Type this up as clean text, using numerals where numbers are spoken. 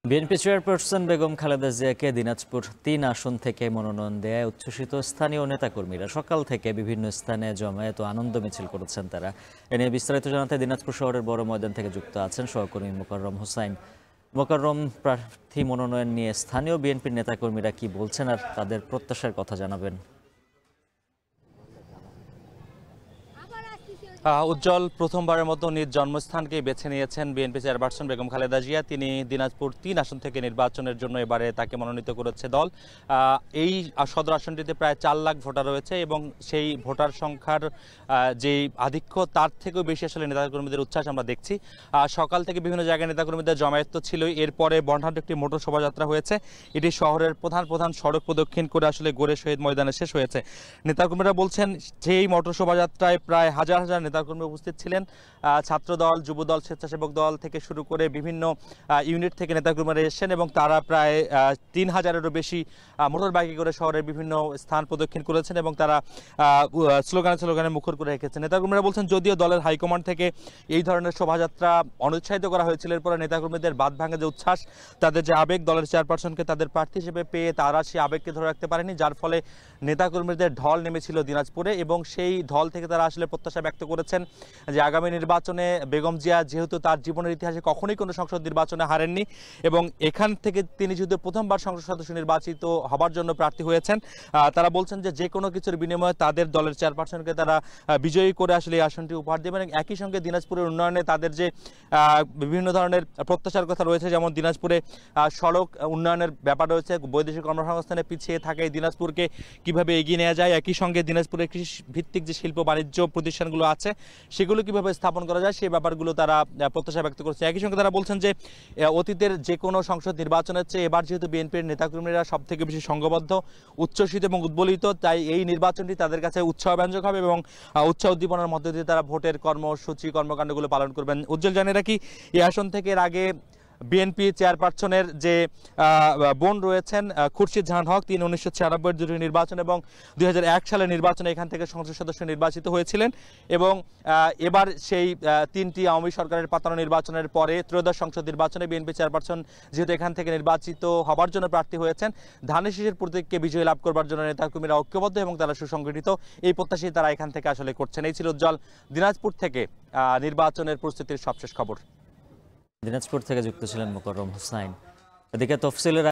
BNP chairperson Begum Khaleda জিয়াকে দিনাজপুর ৩ আসন থেকে মনোনয়ন দেয় উচ্ছ্বসিত স্থানীয় নেতাকর্মীরা। সকাল থেকে বিভিন্ন স্থানে জমায়েত ও আনন্দ মিছিল করেছেন তারা। এ নিয়ে বিস্তারিত জানাতে দিনাজপুর শহরের বড় ময়দান থেকে যুক্ত আছেন সহকর্মী মোকাররম হোসাইন। মোকাররম, প্রার্থী মনোনয়ন নিয়ে স্থানীয় বিএনপির নেতাকর্মীরা কি বলছেন আর তাদের প্রত্যাশার কথা জানাবেন। উজ্জ্বল প্রথমবারের মতো নিজ জন্মস্থানকে বেছে নিয়েছেন বিএনপি চেয়ারপারসন বেগম খালেদা জিয়া। তিনি দিনাজপুর ৩ আসন থেকে নির্বাচনের জন্য এবারে তাকে মনোনীত করেছে দল। এই সদর আসনটিতে প্রায় ৪ লাখ ভোটার রয়েছে এবং সেই ভোটার সংখ্যার যেই আধিক্য তার থেকেও বেশি আসলে নেতাকর্মীদের উচ্ছ্বাস আমরা দেখছি। সকাল থেকে বিভিন্ন জায়গায় নেতাকর্মীদের জমায়েত তো ছিলই, এরপরে বর্ণাঢ্য একটি মোটর শোভাযাত্রা হয়েছে। এটি শহরের প্রধান সড়ক প্রদক্ষিণ করে আসলে গড়ে শহীদ ময়দানে শেষ হয়েছে। নেতাকর্মীরা বলছেন যেই মোটর শোভাযাত্রায় প্রায় হাজার হাজার নেতাকর্মী উপস্থিত ছিলেন। ছাত্রদল, যুবদল, স্বেচ্ছাসেবক দল থেকে শুরু করে বিভিন্ন ইউনিট থেকে নেতাকর্মীরা এসেছেন এবং তারা প্রায় ৩,০০০-এরও বেশি মোটর বাইকে করে শহরের বিভিন্ন স্থান প্রদক্ষিণ করেছেন এবং তারা স্লোগানে মুখর করে রেখেছেন। নেতাকর্মীরা বলছেন যদিও দলের হাইকমান্ড থেকে এই ধরনের শোভাযাত্রা অনুৎসাহিত করা হয়েছিল, এরপরে নেতাকর্মীদের বাদ ভাঙা যে উচ্ছ্বাস, তাদের যে আবেগ, দলের চেয়ারপারসনকে তাদের প্রার্থী হিসেবে পেয়ে তারা সেই আবেগকে ধরে রাখতে পারেনি, যার ফলে নেতাকর্মীদের ঢল নেমেছিল দিনাজপুরে এবং সেই ঢল থেকে তারা আসলে প্রত্যাশা ব্যক্ত করেছেন যে আগামী নির্বাচনে বেগম জিয়া যেহেতু তার জীবনের ইতিহাসে কখনোই কোনো সংসদ নির্বাচনে হারেননি এবং এখান থেকে তিনি যেহেতু প্রথমবার সংসদ সদস্য নির্বাচিত হবার জন্য প্রার্থী হয়েছেন, তারা বলছেন যে কোনো কিছুর বিনিময়ে তাদের দলের চেয়ারপারসনকে তারা বিজয়ী করে আসলে এই আসনটি উপহার দেবেন। এবং একই সঙ্গে দিনাজপুরের উন্নয়নে তাদের যে বিভিন্ন ধরনের প্রত্যাশার কথা রয়েছে, যেমন দিনাজপুরে সড়ক উন্নয়নের ব্যাপার রয়েছে, বৈদেশিক কর্মসংস্থানে পিছিয়ে থাকে এই দিনাজপুরকে কিভাবে এগিয়ে নেওয়া যায়, একই সঙ্গে দিনাজপুরের কৃষি ভিত্তিক যে শিল্প বাণিজ্য প্রতিষ্ঠানগুলো আছে সেগুলো কিভাবে স্থাপন করা যায় সেই ব্যাপারগুলো তারা প্রত্যাশা ব্যক্ত করছে। একই সঙ্গে তারা বলছেন যে অতীতের যে কোনো সংসদ নির্বাচনের চেয়ে এবার যেহেতু বিএনপির নেতাকর্মীরা সব থেকে বেশি সংঘবদ্ধ, উচ্ছ্বসিত এবং উদ্বলিত, তাই এই নির্বাচনটি তাদের কাছে উৎসাহব্যঞ্জক হবে এবং উৎসাহ উদ্দীপনার মধ্যে দিয়ে তারা ভোটের কর্মসূচি কর্মকাণ্ডগুলো পালন করবেন। উজ্জ্বল, জানে রাখি এই আসন থেকে এর আগে বিএনপি চেয়ারপারসনের যে বোন রয়েছেন খুরশিদ জাহান হক, তিনি 1996 দুটি নির্বাচন এবং 2001 সালের নির্বাচনে এখান থেকে সংসদ সদস্য নির্বাচিত হয়েছিলেন এবং এবার সেই 3টি আওয়ামী সরকারের পাতানো নির্বাচনের পরে ত্রয়োদশ সংসদ নির্বাচনে বিএনপি চেয়ারপারসন যেহেতু এখান থেকে নির্বাচিত হবার জন্য প্রার্থী হয়েছেন, ধানের শীষের প্রতীককে বিজয়ী লাভ করবার জন্য নেতাকর্মীরা ঐক্যবদ্ধ এবং তারা সুসংগঠিত, এই প্রত্যাশাই তারা এখান থেকে আসলে করছেন। এই ছিল উজ্জ্বল দিনাজপুর থেকে নির্বাচনের প্রস্তুতির সবশেষ খবর। দিনাজপুর থেকে যুক্ত ছিলেন মোকাররম হোসাইন। এদিকে তফসিলের